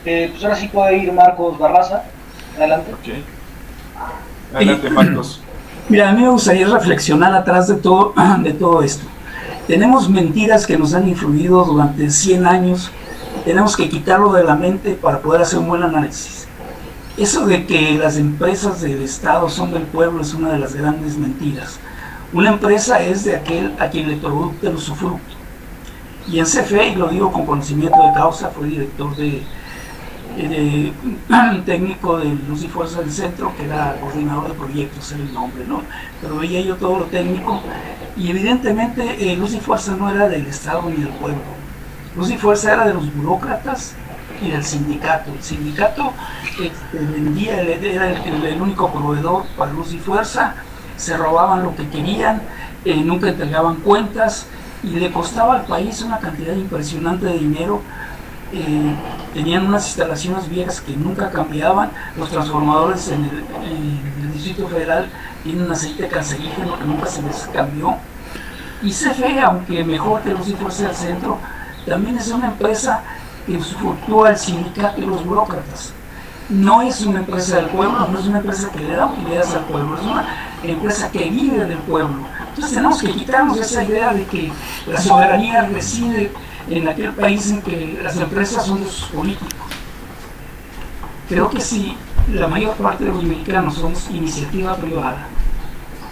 Pues ahora sí puede ir Marcos Barraza. Adelante. Ok. Adelante, Marcos. Mira, a mí me gustaría reflexionar atrás de todo esto. Tenemos mentiras que nos han influido durante 100 años. Tenemos que quitarlo de la mente para poder hacer un buen análisis. Eso de que las empresas del Estado son del pueblo es una de las grandes mentiras. Una empresa es de aquel a quien le produce el usufructo. Y en CFE, y lo digo con conocimiento de causa, fue director técnico de Luz y Fuerza del Centro, que era coordinador de proyectos, era el nombre, ¿no? Pero veía yo todo lo técnico, y evidentemente Luz y Fuerza no era del Estado ni del pueblo. Luz y Fuerza era de los burócratas y del sindicato. El sindicato vendía, era el único proveedor para Luz y Fuerza, se robaban lo que querían, nunca entregaban cuentas, y le costaba al país una cantidad impresionante de dinero. Tenían unas instalaciones viejas que nunca cambiaban. Los transformadores en el Distrito Federal tienen aceite cancerígeno que nunca se les cambió. Y CFE, aunque mejor que Luz y Fuerza del Centro, también es una empresa que fluctúa el sindicato y los burócratas. No es una empresa del pueblo, no es una empresa que le da utilidades al pueblo, es una empresa que vive del pueblo. Entonces tenemos que quitarnos esa idea de que la soberanía reside en aquel país en que las empresas son de sus políticos. Creo que si la mayor parte de los mexicanos somos iniciativa privada,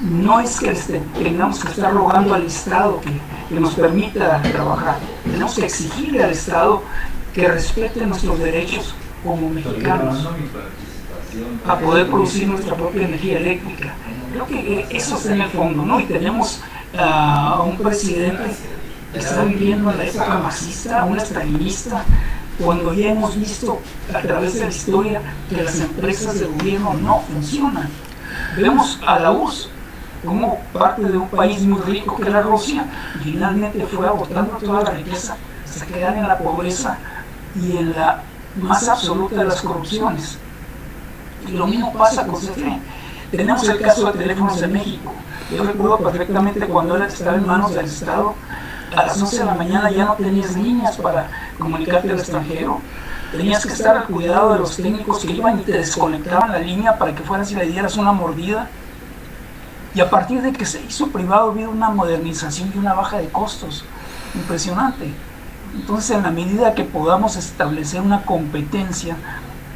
no es que tengamos que estar rogando al Estado que nos permita trabajar. Tenemos que exigirle al Estado que respete nuestros derechos como mexicanos a poder producir nuestra propia energía eléctrica. Creo que eso está en el fondo, ¿no? Y tenemos a un presidente que está viviendo en la época marxista, un estalinista, cuando ya hemos visto a través de la historia que las empresas de gobierno no funcionan. Vemos a la URSS como parte de un país muy rico que era Rusia, y finalmente fue agotando toda la riqueza hasta quedar en la pobreza y en la más absoluta de las corrupciones. Y lo mismo pasa con CFE. Tenemos el caso de Teléfonos de México. Yo recuerdo perfectamente cuando él estaba en manos del Estado, a las 11 de la mañana ya no tenías líneas para comunicarte al extranjero. Tenías que estar al cuidado de los técnicos que iban y te desconectaban la línea para que fueras y le dieras una mordida. Y a partir de que se hizo privado, hubo una modernización y una baja de costos impresionante. Entonces, en la medida que podamos establecer una competencia,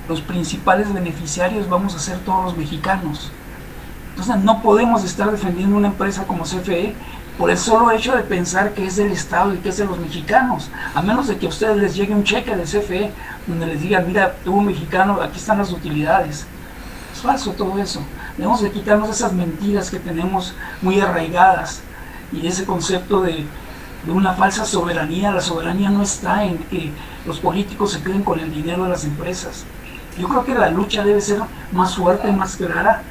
los principales beneficiarios vamos a ser todos los mexicanos. Entonces, no podemos estar defendiendo una empresa como CFE por el solo hecho de pensar que es del Estado y que es de los mexicanos, a menos de que a ustedes les llegue un cheque de CFE donde les digan, mira, tú mexicano, aquí están las utilidades. Es falso todo eso. Debemos de quitarnos esas mentiras que tenemos muy arraigadas y ese concepto de una falsa soberanía. La soberanía no está en que los políticos se queden con el dinero de las empresas. Yo creo que la lucha debe ser más fuerte, más clara.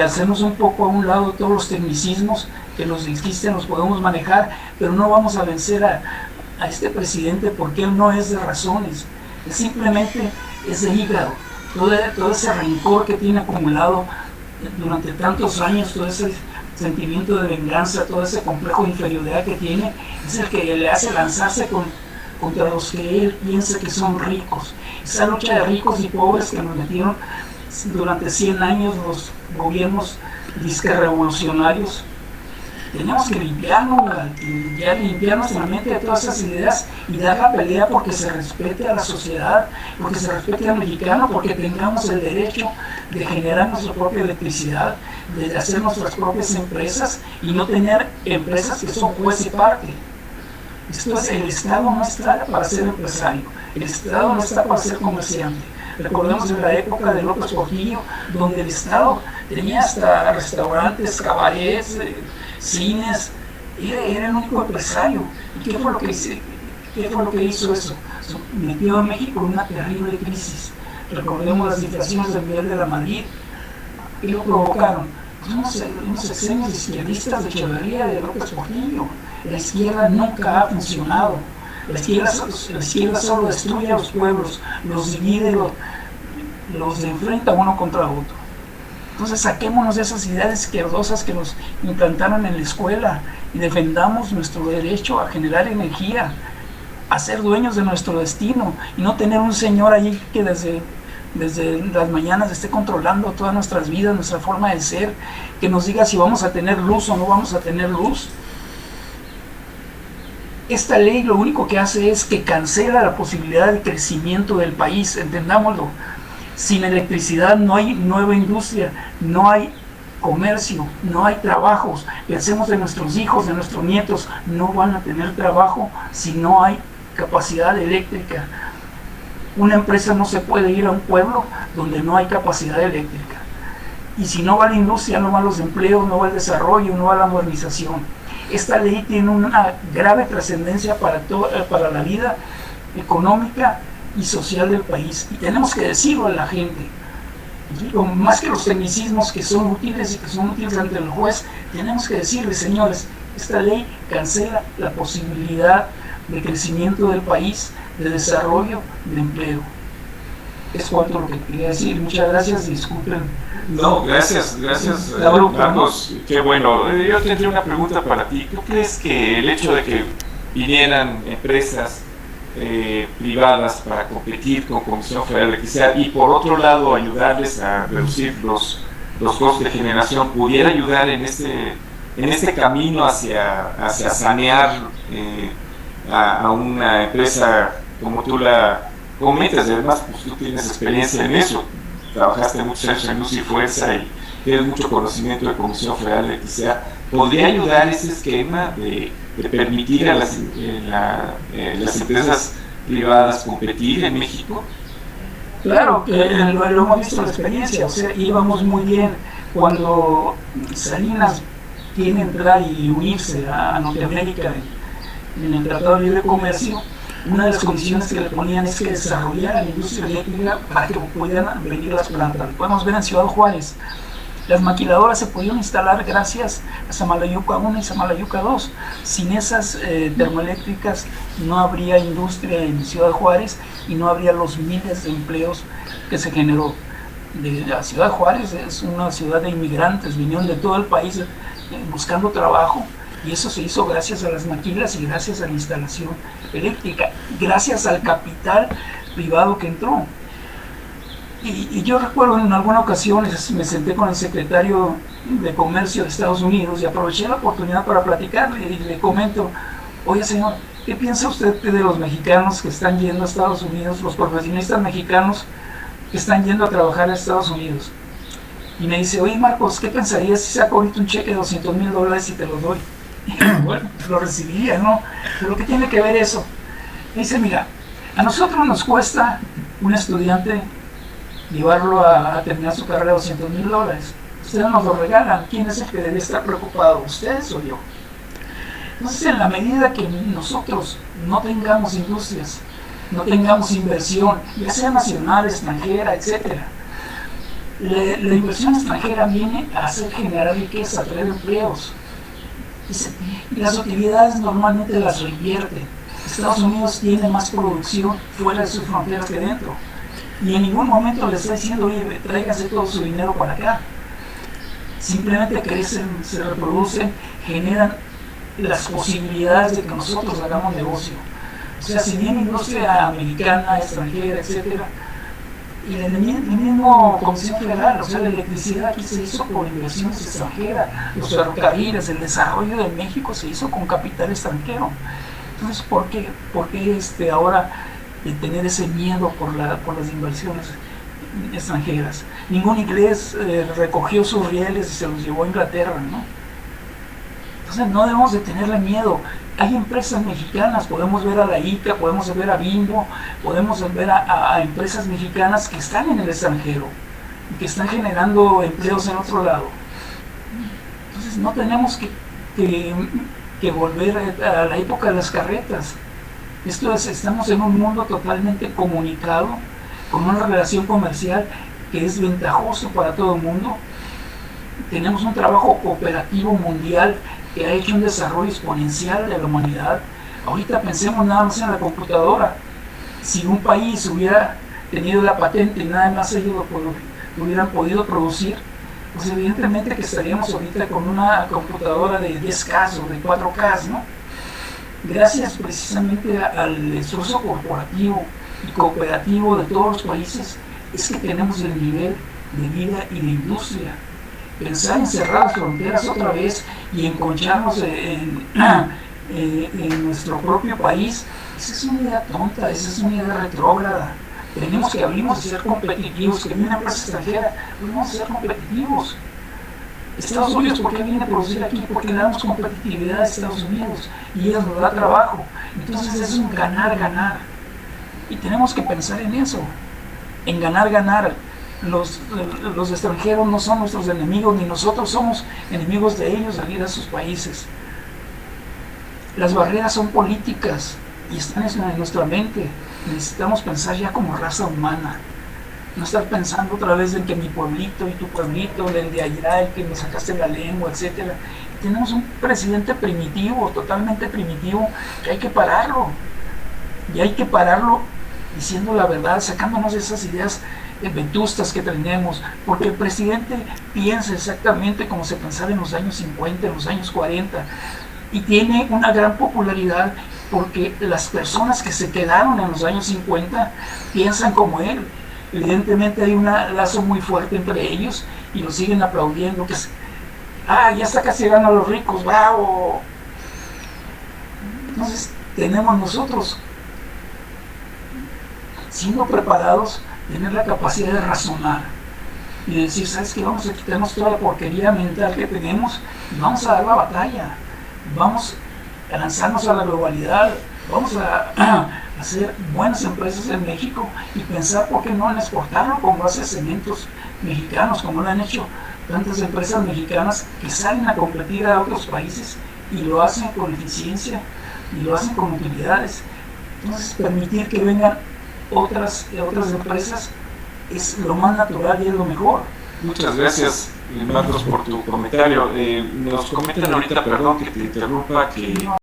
Hacemos un poco a un lado todos los tecnicismos que los existen, los podemos manejar, pero no vamos a vencer a este presidente porque él no es de razones, él simplemente es de hígado. Todo ese rencor que tiene acumulado durante tantos años, todo ese sentimiento de venganza, todo ese complejo de inferioridad que tiene, es el que le hace lanzarse contra los que él piensa que son ricos. Esa lucha de ricos y pobres que nos metieron durante 100 años los gobiernos disque revolucionarios. Tenemos que limpiarnos la mente de todas esas ideas y dar la pelea porque se respete a la sociedad, porque se respete al mexicano, porque tengamos el derecho de generar nuestra propia electricidad, de hacer nuestras propias empresas y no tener empresas que son juez y parte. El Estado no está para ser empresario, el Estado no está para ser comerciante. Recordemos en la época de López Portillo, donde el Estado tenía hasta restaurantes, cabarets, cines, era el único empresario. ¿Y qué fue lo que hizo eso? Metió a México en una terrible crisis. Recordemos las inflaciones del Miguel de la Madrid, que lo provocaron. Unos sexenios izquierdistas de Echeverría, de López Portillo. La izquierda nunca ha funcionado. La izquierda solo destruye a los pueblos, los divide, los enfrenta uno contra otro. Entonces saquémonos de esas ideas izquierdosas que nos implantaron en la escuela y defendamos nuestro derecho a generar energía. a ser dueños de nuestro destino y no tener un señor allí que desde las mañanas esté controlando todas nuestras vidas, nuestra forma de ser, que nos diga si vamos a tener luz o no vamos a tener luz. Esta ley lo único que hace es que cancela la posibilidad de crecimiento del país, entendámoslo. Sin electricidad no hay nueva industria, no hay comercio, no hay trabajos. Pensemos en nuestros hijos, en nuestros nietos, no van a tener trabajo si no hay capacidad eléctrica. Una empresa no se puede ir a un pueblo donde no hay capacidad eléctrica. Y si no va la industria, no van los empleos, no va el desarrollo, no va la modernización. Esta ley tiene una grave trascendencia para la vida económica y social del país. Y tenemos que decirlo a la gente. Más que los tecnicismos que son útiles y que son útiles ante el juez, tenemos que decirles, señores, esta ley cancela la posibilidad de crecimiento del país, de desarrollo, de empleo. Es cuanto lo que quería decir. Muchas gracias, disculpen. No, gracias, Marcos. Qué bueno. Yo tendría una pregunta para ti. ¿Tú crees que el hecho de que vinieran empresas privadas para competir con Comisión Federal de Electricidad y por otro lado ayudarles a reducir los costos de generación pudiera ayudar en este camino hacia sanear a una empresa como tú la comentas? Además, pues tú tienes experiencia en eso, trabajaste muchos años en Luz y Fuerza y tienes mucho conocimiento de Comisión Federal de Electricidad. ¿Podría ayudar ese esquema de permitir a las empresas privadas competir en México? Claro, lo hemos visto en la experiencia, o sea, íbamos muy bien cuando Salinas quiere entrar y unirse a Norteamérica en el Tratado de Libre Comercio. Una de las condiciones que le ponían es que desarrollara la industria eléctrica para que pudieran venir las plantas. Lo podemos ver en Ciudad Juárez. Las maquiladoras se pudieron instalar gracias a Samalayuca 1 y Samalayuca 2. Sin esas termoeléctricas no habría industria en Ciudad Juárez y no habría los miles de empleos que se generó. La Ciudad Juárez es una ciudad de inmigrantes, vinieron de todo el país buscando trabajo. Y eso se hizo gracias a las maquilas y gracias a la instalación eléctrica, gracias al capital privado que entró. Y yo recuerdo en alguna ocasión me senté con el secretario de Comercio de Estados Unidos y aproveché la oportunidad para platicarle y le comento, oye señor, ¿qué piensa usted de los mexicanos que están yendo a Estados Unidos, los profesionistas mexicanos que están yendo a trabajar a Estados Unidos? Y me dice, oye Marcos, ¿qué pensarías si saco ahorita un cheque de $200,000 y te lo doy? Bueno, lo recibiría, ¿no? Pero ¿qué tiene que ver eso? Dice, mira, a nosotros nos cuesta un estudiante llevarlo a terminar su carrera $200,000. Ustedes nos lo regalan. ¿Quién es el que debe estar preocupado? ¿Ustedes o yo? Entonces, en la medida que nosotros no tengamos industrias, no tengamos inversión, ya sea nacional, extranjera, etcétera, la inversión extranjera viene a hacer generar riqueza, a traer empleos. Y las utilidades normalmente las reinvierte. Estados Unidos tiene más producción fuera de sus fronteras que dentro. Y en ningún momento le está diciendo, oye, tráigase todo su dinero para acá. Simplemente crecen, se reproducen, generan las posibilidades de que nosotros hagamos negocio. O sea, si viene industria americana, extranjera, etcétera, y el mismo Comisión Federal, o sea, la electricidad aquí se hizo por inversiones extranjeras, los ferrocarriles, el desarrollo de México se hizo con capital extranjero. Entonces, ¿por qué ahora tener ese miedo por las inversiones extranjeras? Ningún inglés recogió sus rieles y se los llevó a Inglaterra, ¿no? Entonces, no debemos de tenerle miedo. Hay empresas mexicanas, podemos ver a la ICA, podemos ver a Bimbo, podemos ver a empresas mexicanas que están en el extranjero y que están generando empleos en otro lado. Entonces no tenemos que volver a la época de las carretas. Estamos en un mundo totalmente comunicado, con una relación comercial que es ventajoso para todo el mundo. Tenemos un trabajo cooperativo mundial que ha hecho un desarrollo exponencial de la humanidad. Ahorita pensemos nada más en la computadora. Si un país hubiera tenido la patente y nada más ellos lo hubieran podido producir, pues evidentemente que estaríamos ahorita con una computadora de 10K o de 4K, ¿no? gracias precisamente al esfuerzo corporativo y cooperativo de todos los países, es que tenemos el nivel de vida y de industria. Pensar en cerrar las fronteras otra vez y enconcharnos en nuestro propio país, esa es una idea tonta, esa es una idea retrógrada. Tenemos que abrirnos y ser competitivos, que viene una empresa extranjera, vamos a ser competitivos. Estados Unidos, ¿por qué viene a producir aquí? Porque le damos competitividad a Estados Unidos y ellos nos da trabajo. Entonces es un ganar-ganar. Y tenemos que pensar en eso, en ganar-ganar. Los extranjeros no son nuestros enemigos, ni nosotros somos enemigos de ellos al ir a sus países. Las barreras son políticas y están en nuestra mente. Necesitamos pensar ya como raza humana. No estar pensando otra vez en que mi pueblito y tu pueblito, el de allá, el que me sacaste la lengua, etc. Tenemos un presidente primitivo, totalmente primitivo, que hay que pararlo. Y hay que pararlo diciendo la verdad, sacándonos esas ideas vetustas que tenemos, porque el presidente piensa exactamente como se pensaba en los años 50, en los años 40, y tiene una gran popularidad porque las personas que se quedaron en los años 50 piensan como él. Evidentemente hay un lazo muy fuerte entre ellos y lo siguen aplaudiendo, que ya está castigando a los ricos, bravo. Entonces tenemos nosotros, siendo preparados, tener la capacidad de razonar y decir, ¿sabes qué? Vamos a quitarnos toda la porquería mental que tenemos y vamos a dar la batalla, vamos a lanzarnos a la globalidad, vamos a hacer buenas empresas en México y pensar por qué no en exportarlo como hace Cementos Mexicanos, como lo han hecho tantas empresas mexicanas que salen a competir a otros países y lo hacen con eficiencia y lo hacen con utilidades. Entonces permitir que vengan otras empresas es lo más natural y es lo mejor. Muchas gracias, Marcos, por tu comentario. Nos comentan ahorita, perdón que te interrumpa, que